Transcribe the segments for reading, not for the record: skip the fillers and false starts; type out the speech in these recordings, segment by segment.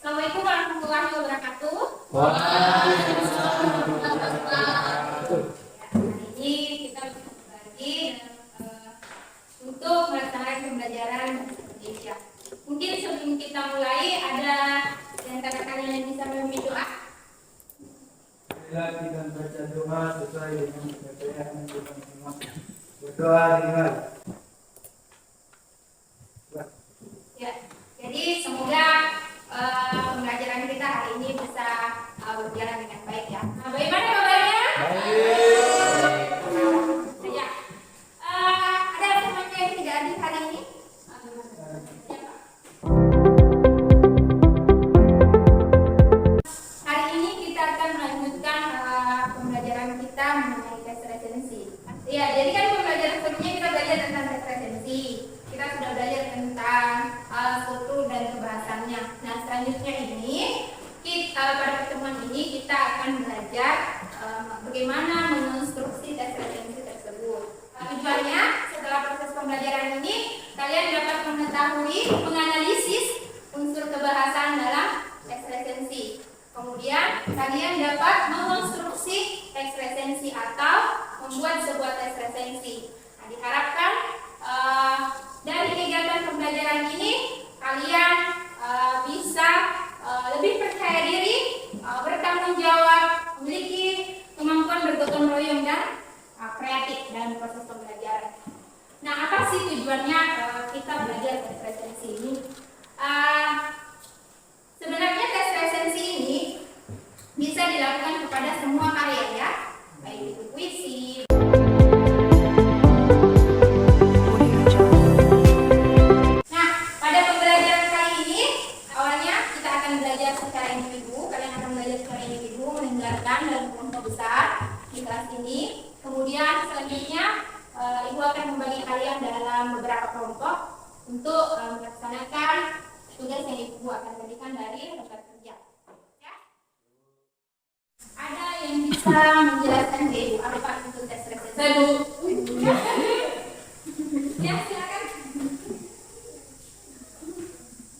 Assalamualaikum warahmatullahi wabarakatuh. Waalaikumsalam warahmatullahi wabarakatuh. Hari ini kita berbagi untuk melaksanakan pembelajaran bahasa Indonesia. Mungkin sebelum kita mulai, ada di antara kalian yang bisa memimpin doa? Marilah kita baca doa sesuai dengan kepercayaan kita masing-masing. Berdoa dimulai. Ya, jadi semoga pembelajaran kita hari ini bisa berjalan dengan baik ya. Nah, bagaimana kabarnya? Ya, ada temannya yang tidak hadir hari ini? Hari ini kita akan melanjutkan pembelajaran kita mengenai tes resensi. Ya, jadi kan pembelajaran sebelumnya kita belajar tentang tes resensi. Kita sudah belajar tentang struktur dan kebahasannya. Nah, selanjutnya ini pada pertemuan ini kita akan belajar bagaimana mengonstruksi tes resensi tersebut. Tujuannya setelah proses pembelajaran ini kalian dapat mengetahui menganalisis unsur kebahasan dalam tes resensi. Kemudian kalian dapat mengonstruksi tes resensi atau membuat sebuah tes resensi. Nah, diharapkan dari kegiatan pembelajaran ini kalian bisa lebih percaya diri, bertanggung jawab, memiliki kemampuan bergotong royong dan kreatif dalam proses pembelajaran. Nah, apa sih tujuannya kita belajar tes resensi ini? Sebenarnya tes resensi ini bisa dilakukan kepada semua karya ya, baik itu puisi. Nah, pada pembelajaran kali ini awalnya kita akan belajar secara individu. Kalian akan belajar secara individu, mendengarkan dalam kelompok besar di kelas ini. Kemudian selanjutnya Ibu akan membagi kalian dalam beberapa kelompok untuk melaksanakan tugas yang Ibu akan berikan dari tempat kerja. Ya? Ada yang bisa menjelaskan ke Ibu apa itu tes resensi? Ya, silakan.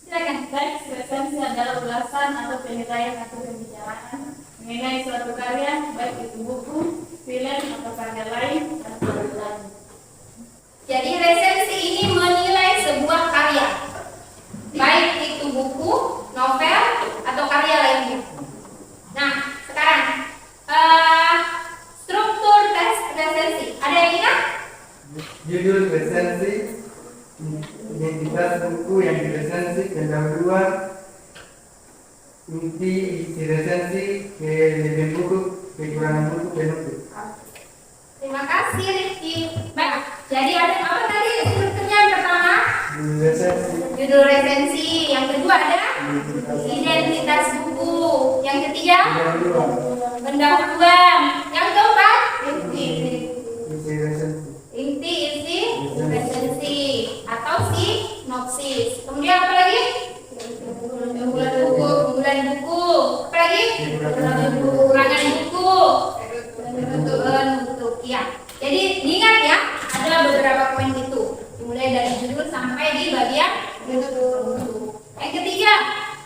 Silakan. Tes resensi adalah ulasan atau penilaian atau pembicaraan mengenai suatu karya, baik itu buku, film, atau karya lain, atau lain. Jadi resensi ini menilai sebuah karya, baik itu buku, novel, atau karya lainnya. Nah, sekarang struktur tes resensi. Ada yang ingat? Judul resensi, identitas buku yang diresensi, pendahuluan, inti isi resensi, kelebihan buku, kekurangan buku, penutup. Terima kasih Rifki. Baik, jadi ada apa tadi strukturnya yang pertama? Judul resensi, Judul resensi. Yang kedua ada identitas buku. Yang ketiga pendahuluan, pendahuluan. Yang keempat isi resensi, inti isi resensi atau sinopsis. Kemudian apa lagi? Keunggulan buku. Apa lagi? Kekurangan buku. Penutup. Ya. Jadi diingat ya, ada beberapa poin itu. Dimulai dari judul sampai di bagian penutup. Yang ketiga,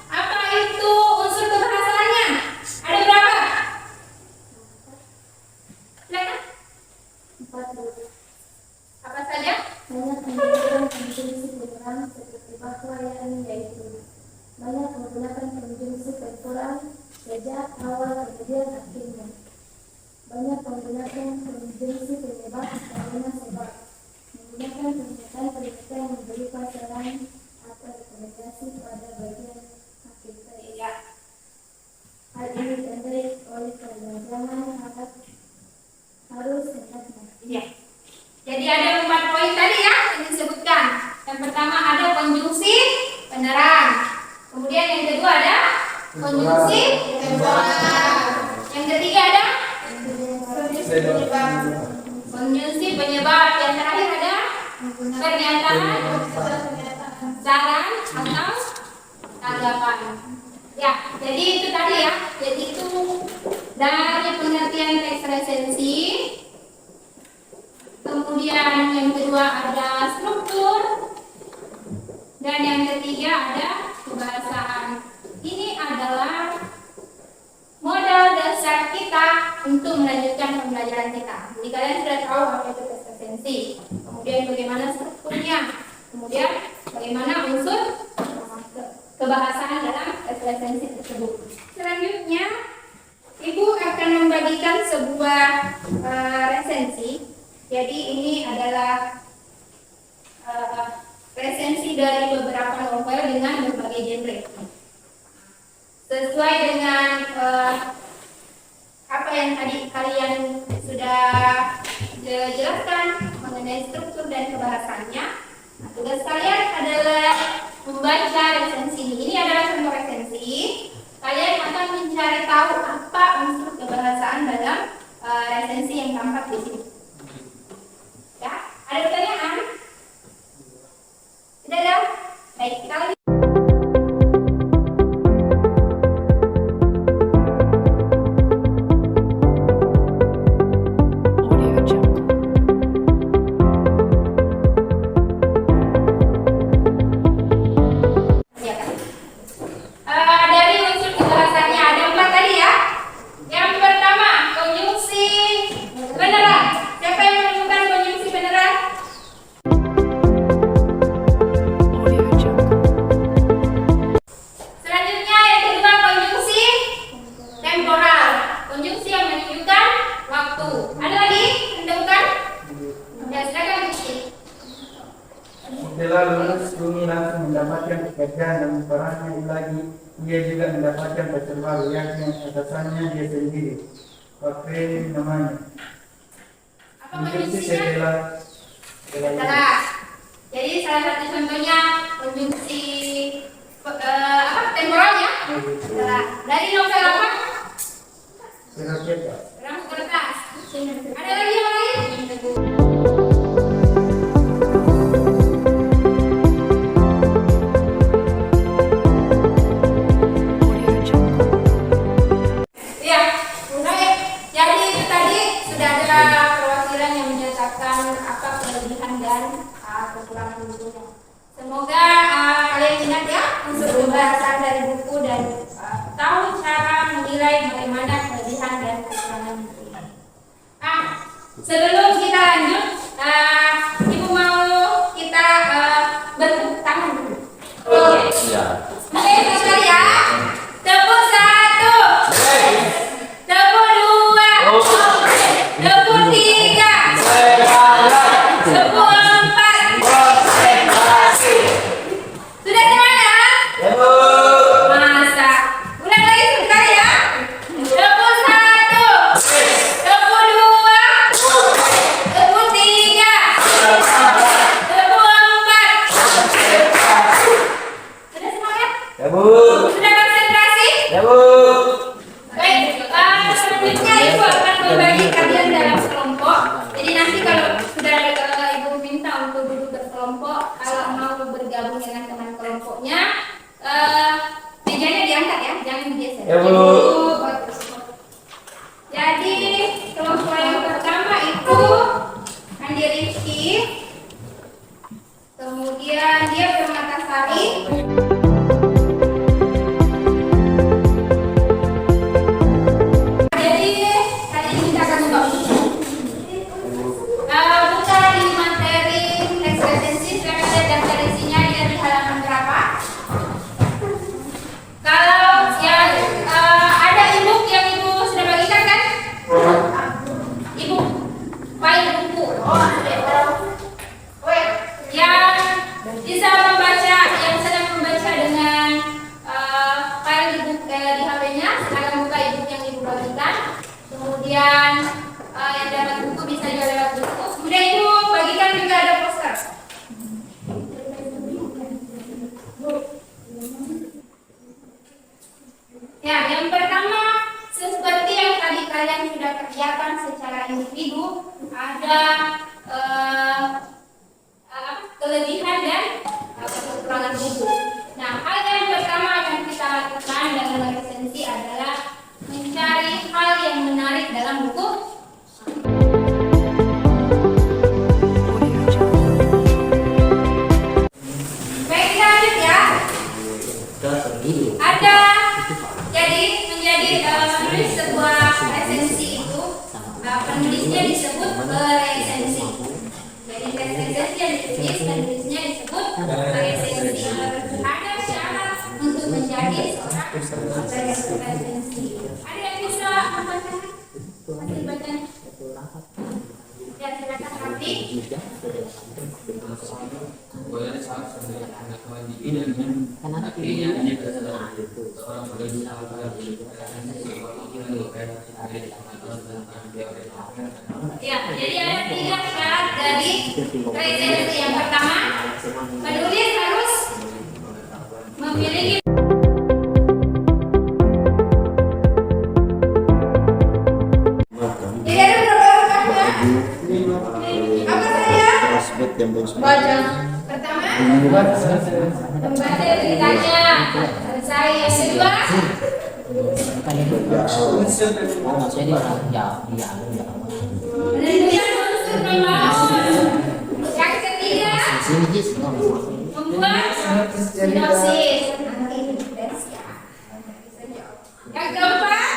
apa itu unsur kebahasannya? Ada berapa? Silakan. Apa saja? Banyak menggunakan konjungsi penyerang seperti bahwa yang yaitu banyak menggunakan konjungsi temporal sejak awal kemudian akhirnya. Banyak menggunakan konjungsi penyebab karena sebab. Menggunakan pernyataan yang berupa saran atau rekomendasi pada bagian akhir. Ya. Hal ini ditandai oleh perjanjian harus ingatnya. Iya. Jadi ada 4 poin tadi ya yang disebutkan. Yang pertama ada konjungsi penerang. Kemudian yang kedua ada konjungsi temporal. Yang ketiga ada konjungsi penyebab. Yang terakhir ada pernyataan saran atau tanggapan. Ya, jadi itu tadi ya. Jadi itu dari pengertian teks resensi. Kemudian yang kedua ada struktur dan yang ketiga ada kebahasaan. Ini dasar kita untuk melanjutkan pembelajaran kita. Jadi kalian sudah tahu apa itu tes resensi, kemudian bagaimana strukturnya, kemudian bagaimana unsur kebahasaan dalam tes resensi tersebut. Selanjutnya, Ibu akan membagikan sebuah resensi. Jadi ini adalah resensi dari beberapa novel dengan berbagai genre. Sesuai dengan apa yang tadi kalian sudah jelaskan mengenai struktur dan kebahasannya, nah, tugas kalian adalah membaca resensi ini. Ini adalah contoh resensi. Kalian akan mencari tahu apa unsur kebahasaan dalam resensi yang tampak di sini. Ya, ada pertanyaan? Tidak ada? Baik, kita lanjut. Dari unsur kebahasanya ada 4 tadi ya. Yang pertama, konjungsi beneran. Siapa yang menemukan konjungsi beneran? Selanjutnya yang kedua, konjungsi temporal. Konjungsi yang menunjukkan waktu. Ada lagi menemukan? Ya, silakan bukti. Setelah lulus, Rumi langsung mendapatkan pekerjaan dan perannya lagi. Ia juga mendapatkan pacar baru, yakni atasannya dia sendiri. Pakai namanya. Apa Konjungsi konjungsinya? setelah Jadi salah satu contohnya konjungsi temporalnya. Dari novel apa? surat bebas. Perang kertas. Ada lagi yang lain? Ya, baik. Jadi itu tadi sudah ada perwakilan yang menyatakan apa kelebihan dan kekurangan bukunya. Semoga kalian ingat ya unsur pembahasan dari buku dan tahu cara menilai bagaimana kelebihan dan kekurangan buku. Sebelum kita lanjut, Ibu mau kita bertepuk tangan dulu. Oke. Oke, sebentar ya. Tepuk 1. Tepuk 2. Tepuk 3. Tepuk 4. Sudah semuanya? Masa. Ulang lagi sebentar ya. Tepuk 1. Tepuk 2. Tepuk 3. Tepuk 4. Sudah semuanya? Ya Bu. Sudah konsentrasi? Ya Bu. Baik, selanjutnya Ibu akan membagi kalian dalam kelompok. Jadi nanti kalau sudah Ibu minta untuk duduk berkelompok, kalau mau bergabung dengan teman kelompoknya, mejanya diangkat ya, jangan digeser. Ya, Bu. Bagus. Jadi kelompok yang pertama itu Andi Rizky, kemudian dia Permatasari. Jadi hari ini kita akan membaca buka di materi teks resensi. Silakan lihat daftar isinya, dia di halaman berapa. Kalau yang ada ebook yang Ibu sudah bagikan kan? Ibu file buku. Yang bisa membaca, yang sedang membaca dengan file di HP-nya, silakan buka ebook yang Ibu bagikan. Kemudian yang dapat buku bisa juga lewat buku. Kemudian Ibu bagikan juga ada poster. Ya, yang pertama seperti yang tadi kalian sudah kerjakan secara individu, ada kelebihan dan kekurangan buku. Nah, hal yang pertama akan kita lakukan dalam resensi adalah mencari hal yang menarik dalam buku. Baik, kita lanjut ya. Ada jadi menjadi menulis sebuah menulisnya disebut resensi. Jadi resensi yang ditulis menulisnya disebut resensi. Ada syarat untuk menjadi seorang resensi. Ada yang bisa membaca? Masih bacanya? Ya, silakan Rabbi. Ya, jadi ada 3 syarat dari resensi. Yang pertama, penulis harus memiliki baca. Pertama, membaca beritanya selesai. Yang kedua, menentukan unsur pembahasan. Yang ketiga, membuat sinopsis. Yang keempat,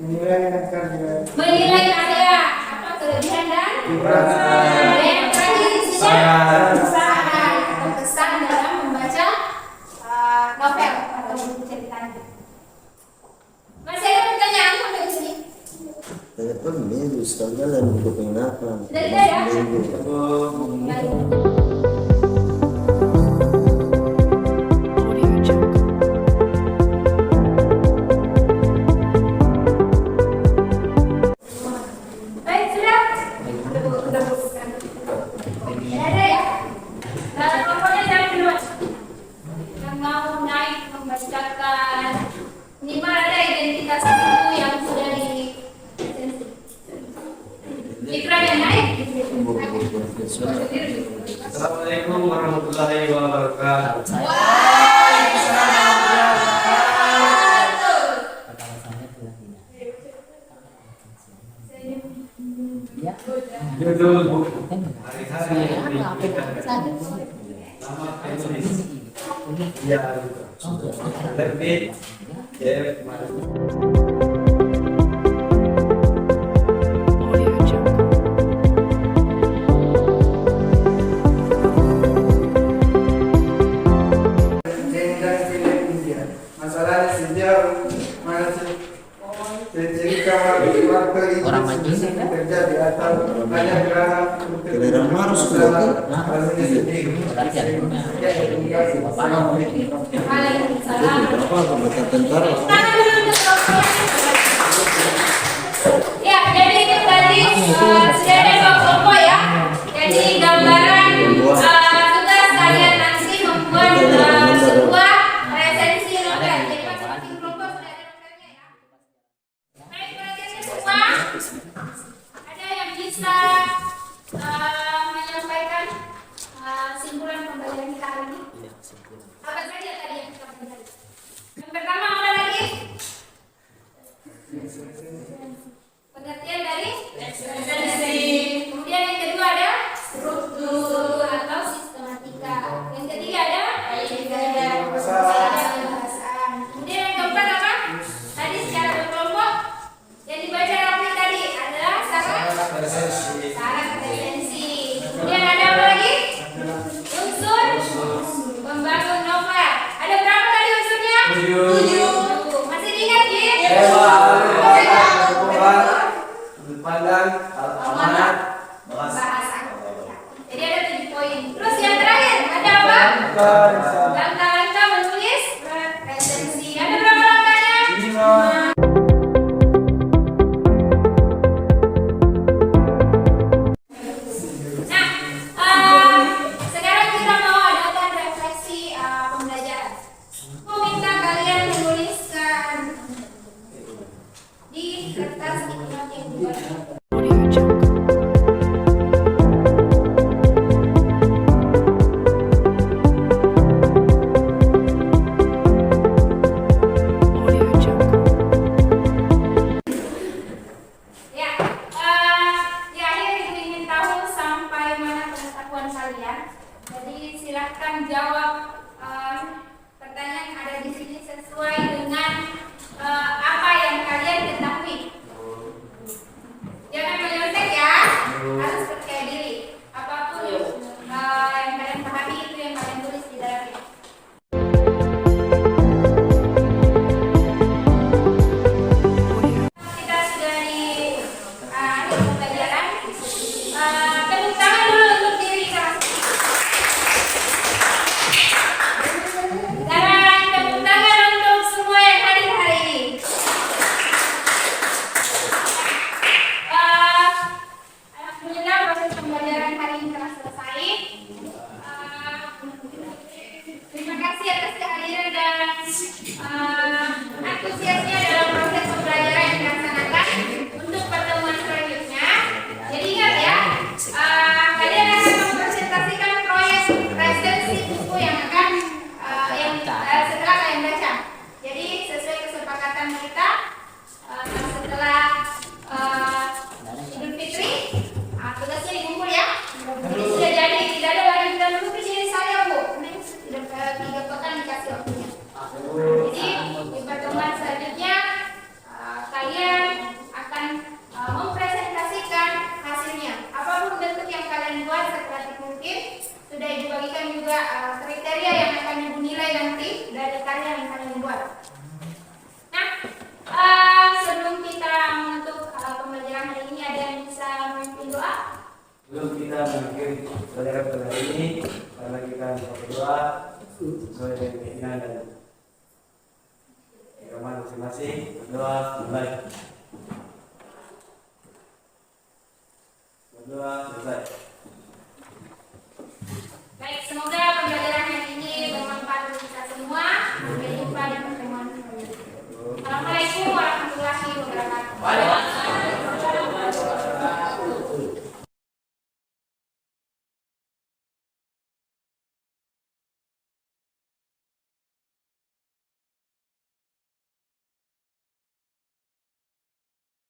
menilai karya, apa kelebihan dan kekurangan. Yang terakhir usaha atau kesan dalam membaca novel atau buku ceritanya. Masih ada pertanyaan sampai di sini? Telepon minggu sekali dan untuk penginapan. Sudah tidak ya? Baik, sudah. Sudah bukan. Tidak ada ya? Nah, pokoknya jangan dulu. Yang mau naik membacakan minimal ada identitas buku yang sudah di resensi. Iklan yang naik. Assalamualaikum warahmatullahi wabarakatuh. Judul buku hari-hari pendidikan nama penulis ya terbit Jeff Martin. Masalahnya sejauh masih cerita waktu itu terjadi atau banyak gerhana Giliran harus masalahnya sendiri. Waalaikumsalam. Berapa anggota tentara? Ya, jadi itu tadi sudah ada 2 kelompok ya. Jadi gambaran tugas kalian nanti membuat sebuah resensi novel. Jadi masing-masing kelompok sudah ada novelnya ya. Baik, perhatiannya semua. Ada yang bisa menyampaikan simpulan pembelajaran kita hari ini? Apa saja tadi yang kita pelajari? Yang pertama apa lagi? Pengertian dari resensi. Kemudian yang kedua ada struktur atau sistematika. Yang ketiga ada bahasaan. Kemudian yang keempat apa? Tadi secara berkelompok yang dibaca Raffi tadi adalah syarat resensi. Kemudian ada apa lagi? Unsur membangun novel. Ada berapa tadi unsurnya? 7. Masih diingat ya? Pandang, amanat, Bahasa. Jadi ada 7 poin. Terus yang terakhir ada apa? Langkah-langkah menulis resensi. Ada berapa langkahnya? 5. Nah, sekarang kita mau adakan refleksi pembelajaran. Mau minta kalian menuliskan di kertas iklan yang dibuat. Ya, di akhir ibu ingin tahu sampai mana pengetahuan kalian. Jadi silahkan jawab pertanyaan yang ada di sini sesuai dengan apa yang kalian ketahui. Jangan menyontek juga kriteria yang akan ibu nilai nanti dari karya yang kalian buat. Nah, sebelum kita menutup pembelajaran hari ini, ada yang bisa memimpin doa? Sebelum kita mengakhiri pelajaran pada hari ini, karena kita berdoa sesuai dengan keinginan dan agama masing-masing, berdoa mulai.